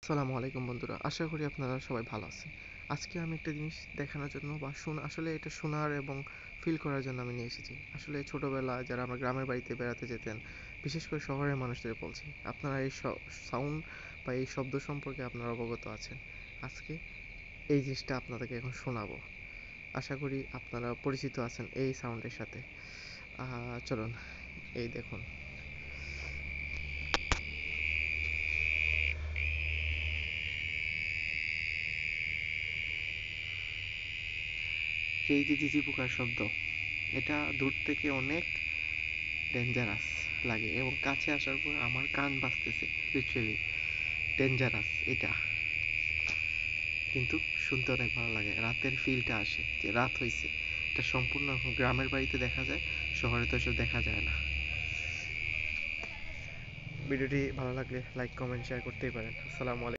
আসসালামু আলাইকুম বন্ধুরা, আশা করি আপনারা সবাই ভালো আছেন। আজকে আমি একটা জিনিস দেখানোর জন্য বা আসলে এটা শোনার এবং ফিল করার জন্য আমি নিয়ে এসেছি। আসলে ছোটোবেলায় যারা আমরা গ্রামের বাড়িতে বেড়াতে যেতেন, বিশেষ করে শহরের মানুষদের বলছি, আপনারা এই সাউন্ড বা এই শব্দ সম্পর্কে আপনারা অবগত আছেন। আজকে এই জিনিসটা আপনাদেরকে এখন শোনাবো। আশা করি আপনারা পরিচিত আছেন এই সাউন্ডের সাথে। চলুন, এই দেখুন। এই যে ঝিঁঝি পোকার শব্দ, এটা দূর থেকে অনেক ডেঞ্জারাস লাগে এবং কাছে আসার পর আমার কান বাজতেছে, লিটারেলি ডেঞ্জারাস এটা। কিন্তু শুনতে অনেক ভালো লাগে, রাতের ফিলটা আসে যে রাত হয়েছে। এটা সম্পূর্ণ গ্রামের বাড়িতে দেখা যায়, শহরে তো এসব দেখা যায় না। ভিডিওটি ভালো লাগলে লাইক কমেন্ট শেয়ার করতেই পারেন। আসসালামু আলাইকুম।